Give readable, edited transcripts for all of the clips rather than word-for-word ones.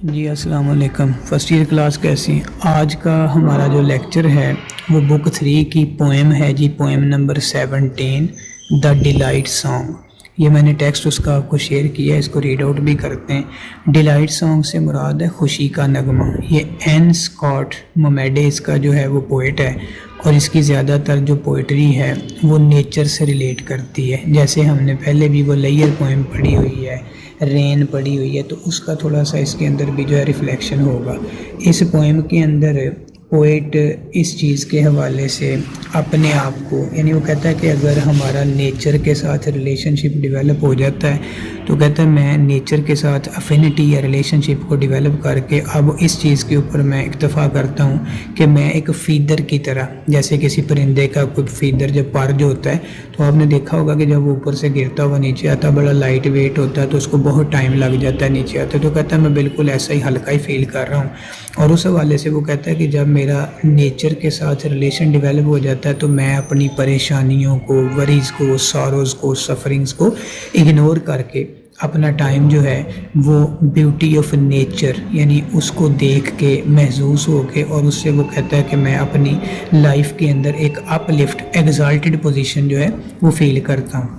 जी अस्सलाम वालेकुम। First year class कैसी हैं? आज का हमारा जो लेक्चर है वो बुक 3 की पोएम है जी, poem number 17 the delight song. ये मैंने टेक्स्ट उसका आपको शेयर किया है, इसको रीड आउट भी करते हैं। डिलाइट सॉन्ग से मुराद है खुशी का नगमा। ये एन स्कॉट मोमेडे इसका जो है वो पोइट है और इसकी ज़्यादातर जो पोइट्री है वो नेचर से रिलेट करती है। जैसे हमने पहले भी वो लेयर पोएम पढ़ी हुई है, रेन पड़ी हुई है, तो उसका थोड़ा सा इसके अंदर भी जो है रिफ्लेक्शन होगा। इस पोएम के अंदर पोएट इस चीज़ के हवाले से अपने आप को, यानी वो कहता है कि अगर हमारा नेचर के साथ रिलेशनशिप डेवलप हो जाता है तो कहता है मैं नेचर के साथ अफिनिटी या रिलेशनशिप को डेवलप करके अब इस चीज़ के ऊपर मैं इक्तफ़ा करता हूँ कि मैं एक फ़ीदर की तरह, जैसे किसी परिंदे का कोई फ़ीदर जब पर जो होता है तो आपने देखा होगा कि जब वो ऊपर से गिरता हुआ नीचे आता बड़ा लाइट वेट होता है तो उसको बहुत टाइम लग जाता है नीचे आते। तो कहता है मैं बिल्कुल ऐसा ही हल्का ही फील कर रहा हूँ। और उस हवाले से वो कहता है कि जब मेरा नेचर के साथ रिलेशन डेवलप हो जाता है तो मैं अपनी परेशानियों को, वरीज़ को, सॉरोज़ को, सफरिंग्स को इग्नोर करके अपना टाइम जो है वो ब्यूटी ऑफ नेचर यानी उसको देख के महसूस हो के, और उससे वो कहता है कि मैं अपनी लाइफ के अंदर एक अपलिफ्ट एग्जाल्टेड पोजीशन जो है वो फील करता हूँ।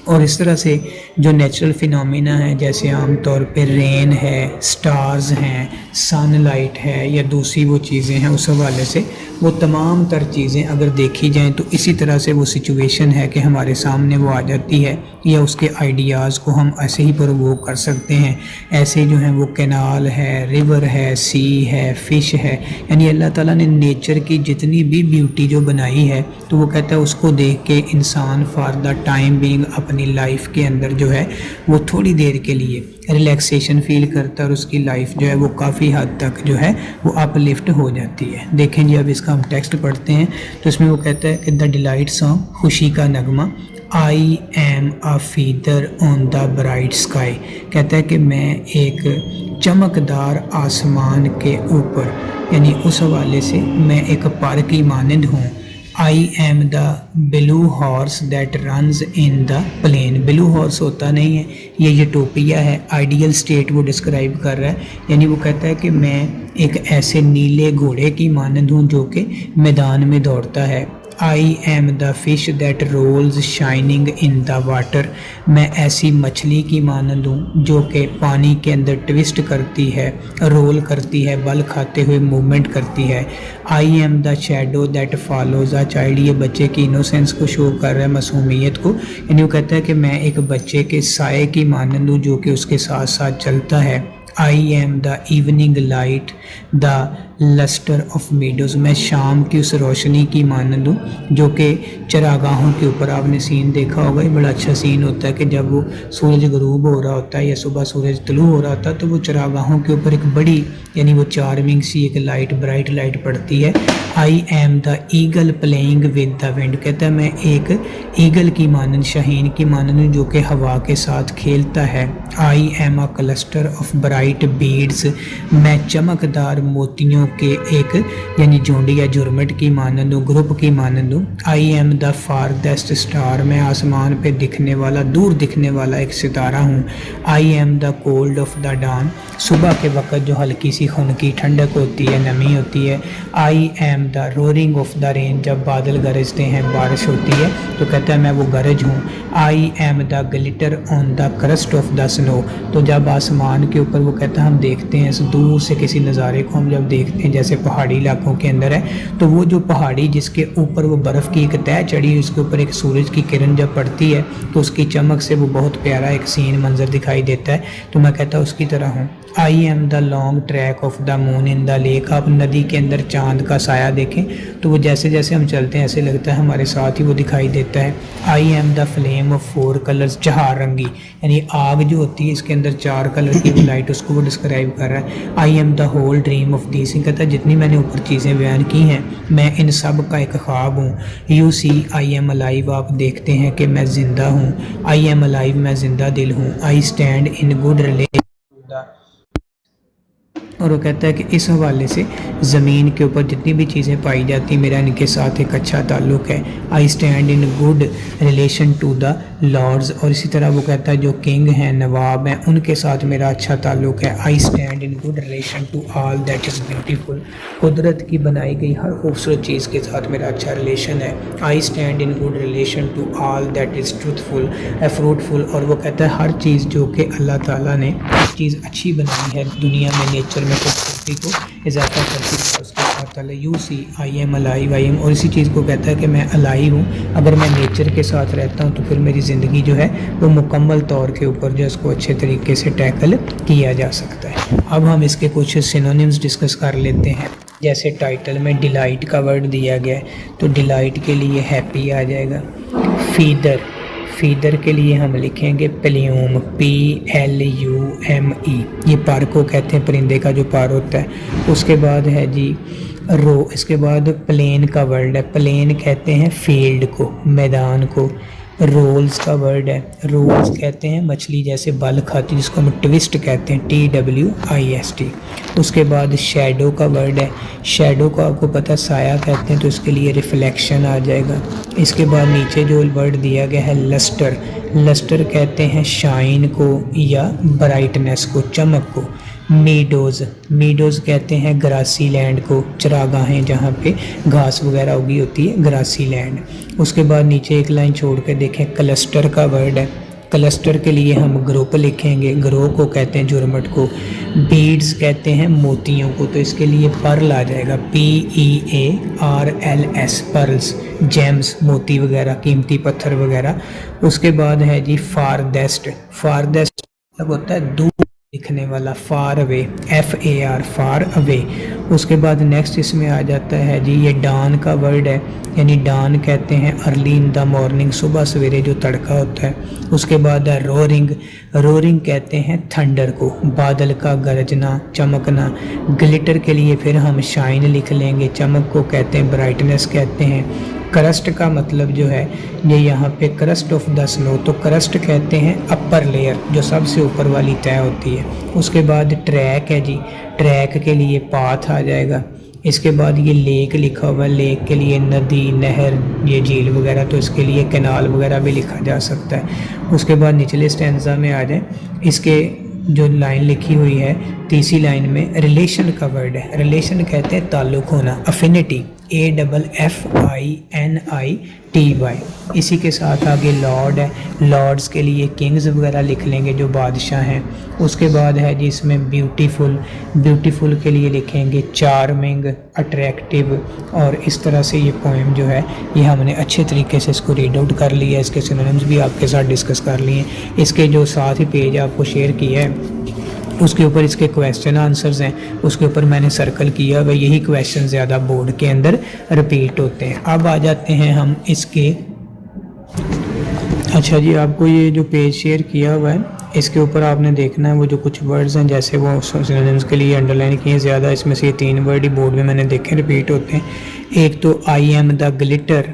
और इस तरह से जो नेचुरल फिनोमिना है, जैसे आम तौर पे रेन है, स्टार्स हैं, सनलाइट है या दूसरी वो चीज़ें हैं, उस हवाले से वो तमाम तर चीज़ें अगर देखी जाएं तो इसी तरह से वो सिचुएशन है कि हमारे सामने वो आ जाती है, या उसके आइडियाज़ को हम ऐसे ही प्रोवोक कर सकते हैं। ऐसे जो हैं वो कैनाल है, रिवर है, सी है, फ़िश है, यानी अल्लाह ताला ने नेचर की जितनी भी ब्यूटी जो बनाई है तो वो कहता है उसको देख के इंसान फॉर द टाइम बीइंग अपनी लाइफ के अंदर जो है वो थोड़ी देर के लिए रिलैक्सेशन फील करता है और उसकी लाइफ जो है वो काफ़ी हद तक जो है वो अपलिफ्ट हो जाती है। देखें जी, अब इसका हम टेक्स्ट पढ़ते हैं तो इसमें वो कहता है कि द डिलाइट सॉन्ग, खुशी का नगमा। I am a feather on the bright sky. कहता है कि मैं एक चमकदार आसमान के ऊपर, यानी उस हवाले से मैं एक पर की मानंद हूँ। I am the blue horse that runs in the plain. Blue horse होता नहीं है, ये यूटोपिया है, आइडियल स्टेट वो डिस्क्राइब कर रहा है। यानी वो कहता है कि मैं एक ऐसे नीले घोड़े की मानंद हूँ जो कि मैदान में दौड़ता है। I am the fish that rolls shining in the water. मैं ऐसी मछली की मानंद हूँ जो कि पानी के अंदर ट्विस्ट करती है, रोल करती है, बल खाते हुए मूवमेंट करती है। I am the shadow that follows a child. ये बच्चे की इनोसेंस को शो कर रहा है, मासूमियत को। यानी वो कहता है कि मैं एक बच्चे के साए की मानंद हूँ जो कि उसके साथ साथ चलता है। I am the evening light the lustre of meadows. मैं शाम की उस रोशनी की मानंद हूँ जो कि चरागाहों के ऊपर, आपने सीन देखा होगा, ये बड़ा अच्छा सीन होता है कि जब वो सूरज गरूब हो रहा होता है या सुबह सूरज तुलू हो रहा होता है तो वो चरागाहों के ऊपर एक बड़ी, यानी वो चार्मिंग सी एक लाइट, ब्राइट लाइट पड़ती है। I am the eagle playing with the wind. कहता है मैं एक ईगल की मानंद, शाहीन की मानंद हूँ जो कि हवा के साथ खेलता है। I am a cluster of bright beads. मैं चमकदार मोतियों के एक, यानी झुंड या झुरमुट की मानंद हूँ, ग्रुप की मानंद हूँ। I am the farthest star. मैं आसमान पे दिखने वाला, दूर दिखने वाला एक सितारा हूँ। I am the cold of the dawn. सुबह के वक्त जो हल्की सी खुनकी ठंडक होती है, नमी होती है। I am the roaring of the rain. जब बादल गरजते हैं, बारिश होती है, तो कहता है मैं वो गरज हूँ। I am the glitter on the crust of the snow. तो जब आसमान के ऊपर वो कहता है हम देखते हैं दूर से किसी नज़ारे को, हम जब देखते हैं जैसे पहाड़ी इलाकों के अंदर है तो वो जो पहाड़ी जिसके ऊपर वो बर्फ़ की एक तह चढ़ी है, उसके ऊपर एक सूरज की किरण जब पड़ती है तो उसकी चमक से वो बहुत प्यारा एक सीन मंजर दिखाई देता है। तो मैं कहता उसकी तरह हूँ। I am the long track of the moon in the lake. आप नदी के अंदर चांद का साया देखें तो वो जैसे जैसे हम चलते हैं ऐसे लगता है हमारे साथ ही वो दिखाई देता है। I am the flame of 4 colours, चार रंगी, यानी आग जो होती है इसके अंदर 4 कलर की लाइट, उसको वो डिस्क्राइब कर रहा है। I am the whole dream of this. कहता है जितनी मैंने ऊपर चीज़ें बयान की हैं मैं इन सब का एक ख्वाब हूँ। You see I am alive. आप देखते हैं कि मैं ज़िंदा हूँ। आई एम अलाइव, मैं ज़िंदा दिल हूँ। आई स्टैंड इन गुड रिलेशन और वो कहता है कि इस हवाले से ज़मीन के ऊपर जितनी भी चीज़ें पाई जाती मेरा इनके साथ एक अच्छा ताल्लुक़ है। I stand in good relation to the lords, और इसी तरह वो कहता है जो किंग हैं, नवाब हैं, उनके साथ मेरा अच्छा ताल्लुक़ है। I stand in good relation to all that is beautiful, कुदरत की बनाई गई हर खूबसूरत चीज़ के साथ मेरा अच्छा रिलेशन है। I stand in good relation to all that is truthful fruitful, और वो कहता है हर चीज़ जो कि अल्लाह ताला ने चीज़ अच्छी बनाई है दुनिया में, नेचर में खूबसूरती को इजाफा करती है उसके साथ अल्लाह। You see I am alive, I am, और इसी चीज़ को कहता है कि मैं अलाइव हूँ। अगर मैं नेचर के साथ रहता हूँ तो फिर मेरी ज़िंदगी जो है वो मुकम्मल तौर के ऊपर जो है उसको अच्छे तरीके से टैकल किया जा सकता है। अब हम इसके कुछ सिनोनिम्स डिस्कस कर लेते हैं। जैसे टाइटल में डिलाइट का वर्ड दिया गया है, तो डिलाइट के लिए हैप्पी आ जाएगा। फीदर, फीदर के लिए हम लिखेंगे प्ल्यूम, PLUME, ये पर को कहते हैं, परिंदे का जो पर होता है। उसके बाद है जी रो, इसके बाद प्लेन का वर्ड है, प्लेन कहते हैं फील्ड को, मैदान को। रोल्स का वर्ड है, रोल्स कहते हैं मछली जैसे बल खाती जिसको हम ट्विस्ट कहते हैं, TWIST। उसके बाद शैडो का वर्ड है, शैडो को आपको पता साया कहते हैं, तो इसके लिए रिफ्लेक्शन आ जाएगा। इसके बाद नीचे जो वर्ड दिया गया है लस्टर, लस्टर कहते हैं शाइन को या ब्राइटनेस को, चमक को। मीडोज़, मीडोज़ कहते हैं ग्रासी लैंड को, चरागाहें जहाँ पे घास वगैरह उगी होती है, ग्रासी लैंड। उसके बाद नीचे एक लाइन छोड़ के देखें, क्लस्टर का वर्ड है, क्लस्टर के लिए हम ग्रुप लिखेंगे, ग्रो को कहते हैं जुरमट को। बीड्स कहते हैं मोतियों को, तो इसके लिए पर्ल आ जाएगा, PEARLS, पर्ल्स, जेम्स, मोती वगैरह, कीमती पत्थर वगैरह। उसके बाद है जी फारदेस्ट, फारदेस्ट मतलब होता है दूर दिखने वाला, far away, FAR, far away. उसके बाद नेक्स्ट इसमें आ जाता है जी ये डान का वर्ड है, यानी डान कहते हैं अर्ली इन द मॉर्निंग, सुबह सवेरे जो तड़का होता है। उसके बाद है रोरिंग, रोरिंग कहते हैं थंडर को, बादल का गरजना, चमकना। ग्लिटर के लिए फिर हम शाइन लिख लेंगे, चमक को कहते हैं ब्राइटनेस कहते हैं। क्रस्ट का मतलब जो है ये यहाँ पे क्रस्ट ऑफ द स्नो, तो क्रस्ट कहते हैं अपर लेयर जो सबसे ऊपर वाली तय होती है। उसके बाद ट्रैक है जी, ट्रैक के लिए पाथ आ जाएगा। इसके बाद ये लेक लिखा हुआ है, लेक के लिए नदी, नहर, ये झील वगैरह, तो इसके लिए कैनाल वगैरह भी लिखा जा सकता है। उसके बाद निचले स्टैंजा में आ जाए, इसके जो लाइन लिखी हुई है तीसरी लाइन में रिलेशन का वर्ड है, रिलेशन कहते हैं ताल्लुक़ होना, अफिनिटी, AFFINITY। इसी के साथ आगे लॉर्ड है, लॉर्ड्स के लिए किंग्स वगैरह लिख लेंगे जो बादशाह हैं। उसके बाद है जी इसमें ब्यूटीफुल, ब्यूटीफुल के लिए लिखेंगे चार्मिंग, अट्रैक्टिव। और इस तरह से ये पोएम जो है ये हमने अच्छे तरीके से इसको रीड आउट कर लिया, इसके सिनोनिम्स भी आपके साथ डिस्कस कर लिए। इसके जो साथ ही पेज आपको शेयर किया है उसके ऊपर इसके क्वेश्चन आंसर्स हैं, उसके ऊपर मैंने सर्कल किया हुआ, यही क्वेश्चन ज़्यादा बोर्ड के अंदर रिपीट होते हैं। अब आ जाते हैं हम इसके, अच्छा जी आपको ये जो पेज शेयर किया हुआ है इसके ऊपर आपने देखना है वो जो कुछ वर्ड्स हैं, जैसे वो सिनोनिम्स के लिए अंडरलाइन किए ज़्यादा, इसमें से ये 3 वर्ड ही बोर्ड में मैंने देखे रिपीट होते हैं। एक तो आई am the glitter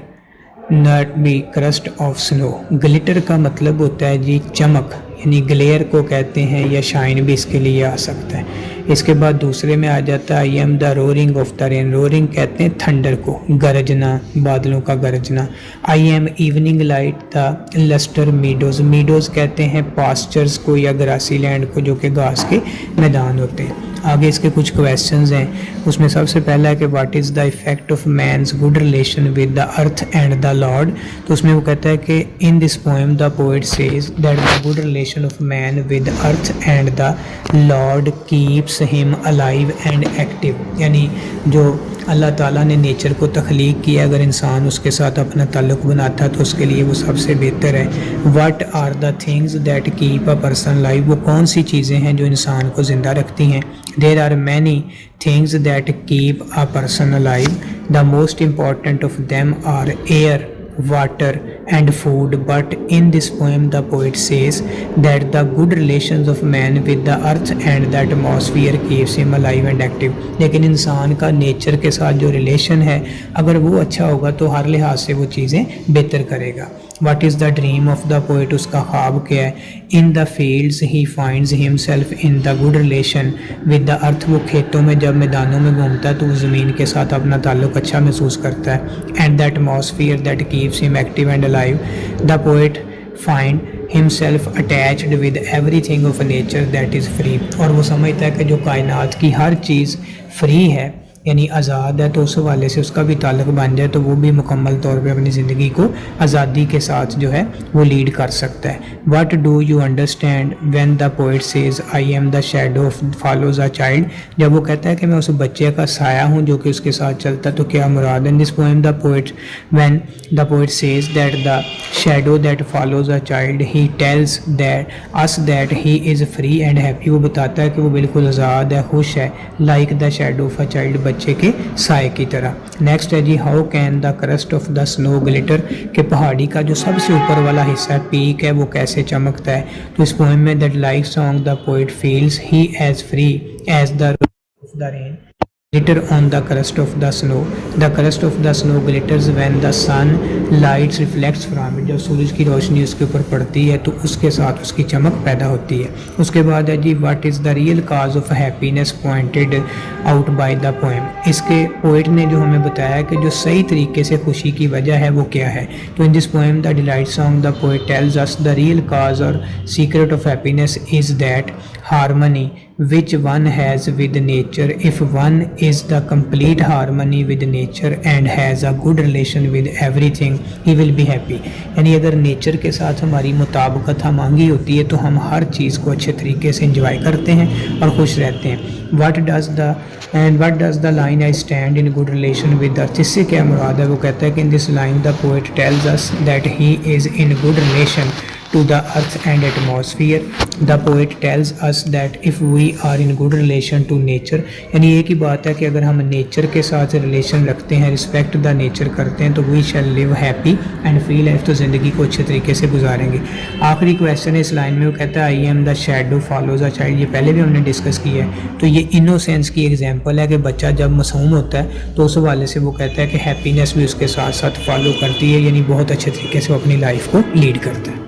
not be crust of snow, glitter का मतलब होता है जी चमक, यानी ग्लेयर को कहते हैं, या शाइन भी इसके लिए आ सकता है। इसके बाद दूसरे में आ जाता है I am the roaring of the rain, roaring कहते हैं थंडर को, गरजना, बादलों का गरजना। I am evening light the lustre meadows, meadows कहते हैं पास्चर्स को या ग्रासी लैंड को जो कि घास के मैदान होते हैं। आगे इसके कुछ क्वेश्चंस हैं, उसमें सबसे पहला है कि what is the effect of man's good relation with the earth and the lord, तो उसमें वो कहता है कि in this poem the poet says that the good relation of man with earth and the lord keeps him alive and active, यानी जो अल्लाह ताला ने नेचर को तख्लीक किया, अगर इंसान उसके साथ अपना ताल्लुक़ बनाता है तो उसके लिए वो सबसे बेहतर है। What are the things that keep a person live, वो कौन सी चीज़ें हैं जो इंसान को ज़िंदा रखती हैं। There are many things that keep a person alive, the most important of them are air, water and food, but in this poem the poet says that the good relations of man with the earth and the atmosphere keeps him alive and active, लेकिन इंसान का nature के साथ जो relation है अगर वो अच्छा होगा तो हर लिहाज से वो चीज़ें बेहतर करेगा। What is the dream of the poet, उसका ख्वाब क्या है। In the fields he finds himself in the good relation with the अर्थ, वो खेतों में जब मैदानों में घूमता है तो वो ज़मीन के साथ अपना ताल्लुक अच्छा महसूस करता है। And the atmosphere that keeps him active and alive, the poet find himself attached with everything of nature that is free, और वो समझता है कि जो कायनात की हर चीज़ फ्री है यानी आज़ाद है, तो उस हवाले से उसका भी ताल्लुक बन जाए तो वो भी मुकम्मल तौर पे अपनी ज़िंदगी को आज़ादी के साथ जो है वो लीड कर सकता है। What do you understand when the poet says I am the shadow of follows a child, जब वो कहता है कि मैं उस बच्चे का साया हूँ जो कि उसके साथ चलता है, तो क्या मुराद है। This poem the poet when the poet says that the shadow that follows a child he tells that us that he is free and happy, वो बताता है कि वो बिल्कुल आज़ाद है, खुश है, like the shadow of a child, बच्चे के साए की तरह। नेक्स्ट है जी how can the crust of the snow glitter, के पहाड़ी का जो सबसे ऊपर वाला हिस्सा पीक है वो कैसे चमकता है। तो इस पोएम में that like song the poet feels he as free as the rain glitter on the crust of the snow, the crust of the snow glitters when the sun lights reflects from it, जब सूरज की रोशनी उसके ऊपर पड़ती है तो उसके साथ उसकी चमक पैदा होती है। उसके बाद है जी what is the real cause of happiness pointed out by the poem, इसके पोइट ने जो हमें बताया कि जो सही तरीके से खुशी की वजह है वो क्या है। तो in this poem the delight song the poet tells us the real cause और secret of happiness is that harmony which one has with nature. If one is the complete harmony with nature and has a good relation with everything, he will be happy. यानी अगर nature के साथ हमारी मुताबिकत मांगी होती है तो हम हर चीज़ को अच्छे तरीके से इंजॉय करते हैं और खुश रहते हैं। what does the line I stand in good relation with earth, इससे क्या मुराद है। वो कहता है कि in this line the poet tells us that he is in good relation to the earth and atmosphere. The poet tells us that if we are in good relation to nature, यानी एक ही बात है कि अगर हम nature के साथ relation रखते हैं, रिस्पेक्ट द नेचर करते हैं, तो we shall live happy and free life, तो ज़िंदगी को अच्छे तरीके से गुजारेंगे। आखिरी क्वेश्चन है इस लाइन में, वो कहता है I am the shadow follows a child, ये पहले भी हमने डिस्कस किया है। तो ये इनोसेंस की एग्जांपल है कि बच्चा जब मासूम होता है तो उस हवाले से वो कहता है कि हैप्पीनेस भी उसके साथ साथ फॉलो करती है, यानी बहुत अच्छे तरीके से वो अपनी लाइफ को लीड करता है।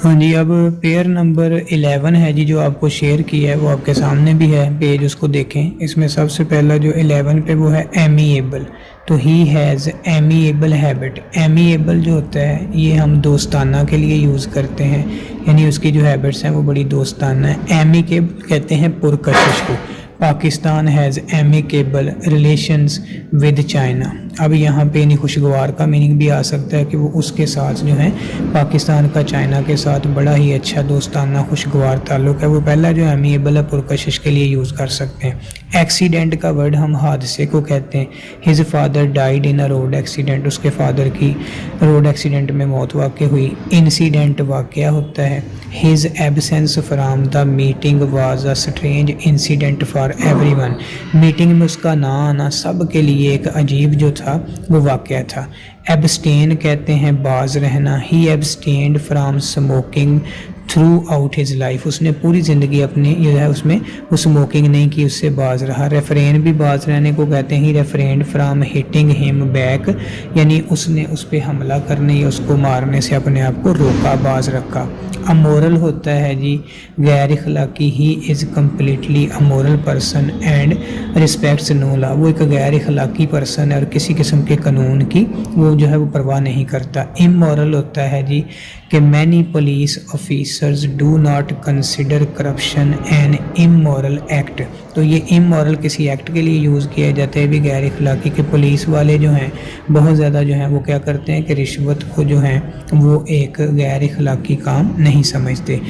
हाँ जी, अब पेयर नंबर 11 है जी जो आपको शेयर किया है, वो आपके सामने भी है पेज, उसको देखें। इसमें सबसे पहला जो 11 पे वो है एमिएबल, तो he has amiable habit. Amiable जो होता है ये हम दोस्ताना के लिए यूज़ करते हैं, यानी उसकी जो हैबिट्स हैं वो बड़ी दोस्ताना है। एमिकेबल कहते हैं पुरकशिश को। Pakistan has amicable relations with China, अब यहाँ पे यानी खुशगवार का मीनिंग भी आ सकता है कि वो उसके साथ जो है पाकिस्तान का चाइना के साथ बड़ा ही अच्छा दोस्ताना खुशगवार ताल्लुक़ है। वो पहला जो एमिएबल है पुरकशिश के लिए यूज़ कर सकते हैं। एक्सीडेंट का वर्ड हम हादसे को कहते हैं। His father died in a road accident, उसके फादर की रोड एक्सीडेंट में मौत वाक़ हुई। इंसिडेंट वाक़या होता है। His absence from the meeting was a strange incident for everyone, meeting में उसका ना आना सब के लिए एक अजीब जो था वो वाक़या था। एब्सटेन कहते हैं बाज रहना। He abstained from smoking throughout his life, उसने पूरी ज़िंदगी अपनी जो है उसमें वो स्मोकिंग नहीं की, उससे बाज रहा। रेफरेन भी बाज रहने को कहते हैं। ही रेफरेंड फ्राम हिटिंग हिम बैक, यानी उसने उस पर हमला करने या उसको मारने से अपने आप को रोका, बाज रखा। अमोरल होता है जी गैर इखलाकी। He is completely amoral person and respects no law, वो एक गैर इखलाकी पर्सन है और किसी किस्म के कानून की वो जो है वो परवाह नहीं करता। इमोरल होता है जी कि many police officers do not consider corruption an immoral act, तो ये इमोरल किसी एक्ट के लिए यूज़ किया जाता है भी गैर इखलाकी के। पुलिस वाले जो हैं बहुत ज़्यादा जो हैं वो क्या करते हैं कि रिश्वत को जो है वो एक गैर इखलाकी काम नहीं समझते।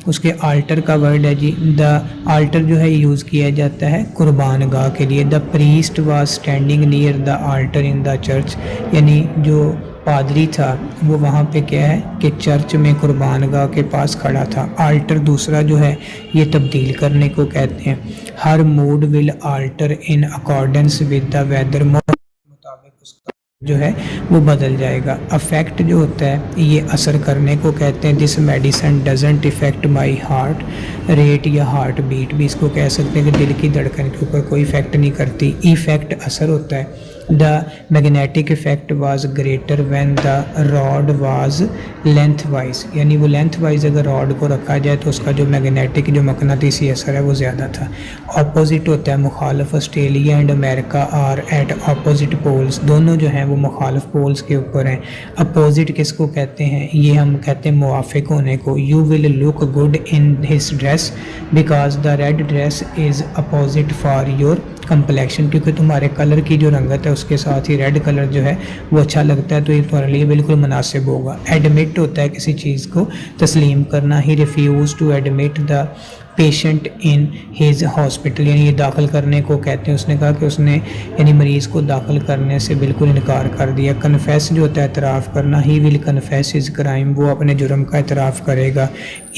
उसके आल्टर का वर्ड है जी, द आल्टर जो है यूज़ किया जाता है कुर्बान गाह के लिए। The priest was standing near the alter in the church, यानी जो पादरी था वो वहाँ पे क्या है कि चर्च में कुर्बान गाह के पास खड़ा था। आल्टर दूसरा जो है ये तब्दील करने को कहते हैं। Her mood will alter in accordance with the weather, मुताबिक उसका जो है वो बदल जाएगा। अफेक्ट जो होता है ये असर करने को कहते हैं। This medicine doesn't effect my heart rate या हार्ट बीट भी इसको कह सकते हैं कि दिल की धड़कन के ऊपर कोई इफेक्ट नहीं करती। इफेक्ट असर होता है। The magnetic effect was greater when the rod was length wise, यानी वो लेंथ वाइज अगर रॉड को रखा जाए तो उसका जो मैग्नेटिक जो मकनातीसी असर है वो ज़्यादा था। अपोजिट होता है मुखालफ, Australia and America are at opposite poles, दोनों जो हैं वो मुखालफ पोल्स के ऊपर हैं। अपोजिट किसको कहते हैं? ये हम कहते हैं मुवाफिक होने को। You will look good in his dress because the red dress is opposite for your complexion, क्योंकि तुम्हारे कलर की जो रंगत है उसके साथ ही रेड कलर जो है वो अच्छा लगता है, तो ये तुम्हारे लिए बिल्कुल मुनासिब होगा। एडमिट होता है किसी चीज़ को तस्लीम करना। He refuse to admit the patient in his hospital, यानी ये दाखिल करने को कहते हैं। उसने कहा कि उसने यानी मरीज़ को दाखिल करने से बिल्कुल इनकार कर दिया। कन्फेस जो होता है एतराफ़ करना। He will confess his crime, वो अपने जुर्म का एतराफ़ करेगा।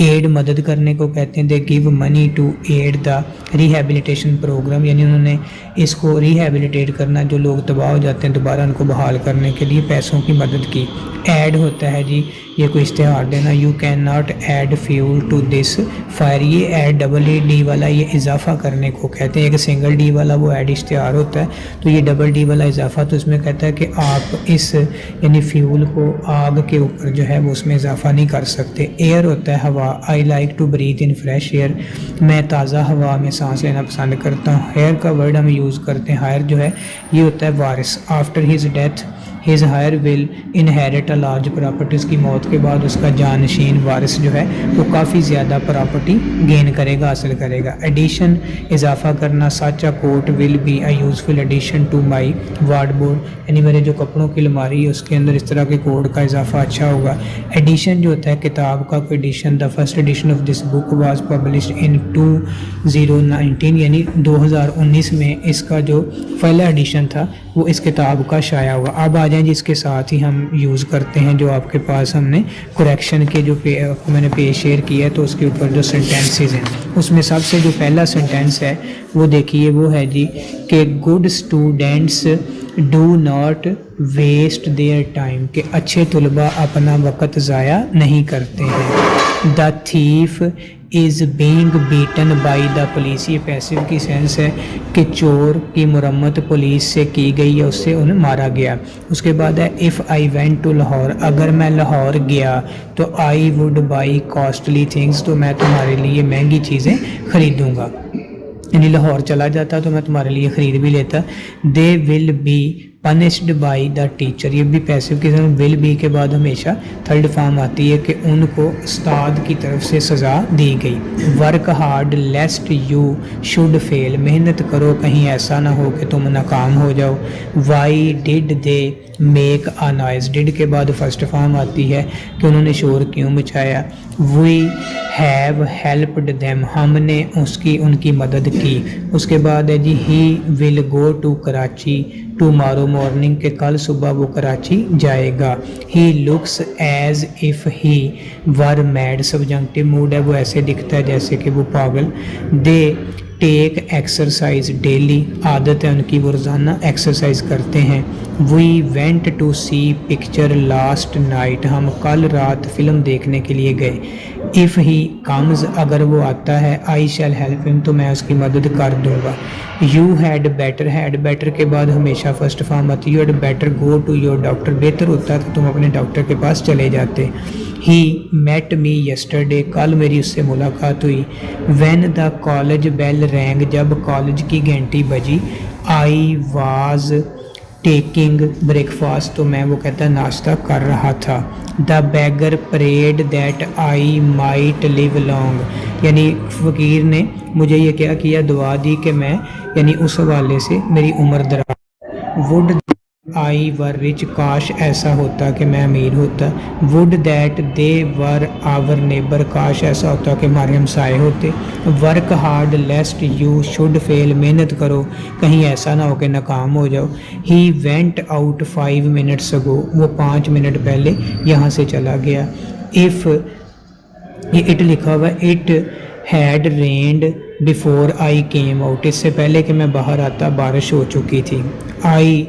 एड मदद करने को कहते हैं। They give money to aid the rehabilitation programme, यानी उन्होंने इसको रिहेबिलिटेट करना, जो लोग तबाह हो जाते हैं दोबारा उनको बहाल करने के लिए पैसों की मदद की। ऐड होता है जी ये कोई इश्तिहार देना। You can not add fuel to this fire, ये ऐड डबल डी वाला ये इजाफा करने को कहते हैं। एक सिंगल डी वाला वो ऐड इश्तिहार होता है, तो ये डबल डी वाला इजाफा तो इसमें कहता है कि आप इस यानी फ्यूल को आग के ऊपर जो है वो उसमें इजाफा नहीं कर सकते। एयर होता है हवा। I like to breathe in fresh air, मैं ताज़ा हवा में सांस लेना पसंद करता हूँ। हेयर का वर्ड हम यूज़ करते हैं। हायर जो है ये होता है वारिस। After his death his heir will inherit a large property, उसकी मौत के बाद उसका जानशीन वारिस जो है वो काफ़ी ज़्यादा प्रॉपर्टी गेन करेगा, हासिल करेगा। एडिशन इजाफा करना। Such a coat will be a useful addition to my wardrobe, यानी मेरे जो कपड़ों की अलमारी है उसके अंदर इस तरह के कोड का इजाफा अच्छा होगा। एडिशन जो होता है किताब का कोई edition. The first edition of this book was published in 2019, यानी 2019 में इसका जो पहला एडिशन था वो इस किताब का शाया हुआ। अब आ जाएं जिसके साथ ही हम यूज़ करते हैं, जो आपके पास हमने करेक्शन के जो आपको मैंने पेज शेयर किया है, तो उसके ऊपर जो सेंटेंसेस हैं उसमें सबसे जो पहला सेंटेंस है वो देखिए, वो है जी कि good students do not waste their time, कि अच्छे तलबा अपना वक़्त ज़ाया नहीं करते हैं। The thief is being beaten by the police, ये पैसिव की सेंस है कि चोर की मुरम्मत पुलिस से की गई है, उससे उन्हें मारा गया। उसके बाद है if I went to Lahore, अगर मैं लाहौर गया तो I would buy costly things, तो मैं तुम्हारे लिए महंगी चीज़ें ख़रीदूँगा, यानी लाहौर चला जाता तो मैं तुम्हारे लिए ख़रीद भी लेता। They will be punished by the teacher, ये भी पैसिव की तरफ। विल बी के बाद हमेशा थर्ड फॉर्म आती है कि उनको उस्ताद की तरफ से सज़ा दी गई। Work hard lest you should fail, मेहनत करो कहीं ऐसा ना हो कि तुम नाकाम हो जाओ। Why did they make a noise, did के बाद फर्स्ट फॉर्म आती है कि उन्होंने शोर क्यों मचाया। वी हैव हेल्प्ड देम, हमने उनकी मदद की। उसके बाद है जी he will go to Karachi tomorrow morning, के कल सुबह वो कराची जाएगा। He looks as if he were mad, subjunctive mood है, वो ऐसे दिखता है जैसे कि वो पागल। दे टेक एक्सरसाइज डेली, आदत है उनकी वो रोज़ाना एक्सरसाइज करते हैं। We went to see picture last night, हम कल रात फिल्म देखने के लिए गए। इफ़ ही कम्स, अगर वो आता है, आई शैल हेल्प हिम, तो मैं उसकी मदद कर दूंगा। यू हैड बेटर के बाद हमेशा फर्स्ट फॉर्म आती है। You had better go to your doctor, बेहतर होता कि तुम अपने डॉक्टर के पास चले जाते। ही मेट मी यस्टरडे, कल मेरी उससे मुलाकात हुई। When the college bell rang, जब कॉलेज की घंटी बजी। आई वाज टेकिंग ब्रेकफास्ट, तो मैं वो कहता नाश्ता कर रहा था। The beggar prayed that I might live long, यानी फ़कीर ने मुझे ये क्या किया, दुआ दी कि मैं यानी उस हवाले से मेरी उम्र दराज। वुड आई वर रिच, काश ऐसा होता कि मैं अमीर होता। Would that they were our neighbour, काश ऐसा होता कि हमारे हमसाए होते। Work hard lest you should fail, मेहनत करो कहीं ऐसा ना हो कि नाकाम हो जाओ। He went out 5 minutes ago, वो 5 मिनट पहले यहाँ से चला गया। इफ़ ये इट लिखा हुआ, it had rained before I came out, इससे पहले कि मैं बाहर आता बारिश हो चुकी थी। I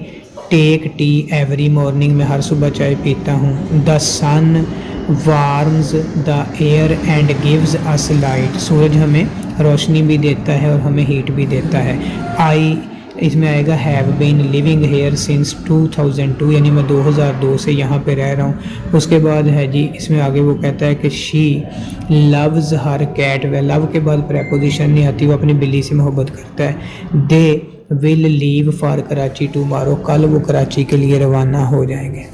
take tea every morning, मैं हर सुबह चाय पीता हूँ। The sun warms the air and gives us light, सूरज हमें रोशनी भी देता है और हमें हीट भी देता है। आई इसमें आएगा have been living here since 2002, यानी मैं 2002 से यहाँ पे रह रहा हूँ। उसके बाद है जी इसमें आगे वो कहता है कि शी लव्स हर कैट, व लव के बाद प्रेपोजिशन नहीं आती, वो अपनी बिल्ली से मोहब्बत करता है। They will leave for Karachi tomorrow, कल वो कराची के लिए रवाना हो जाएंगे।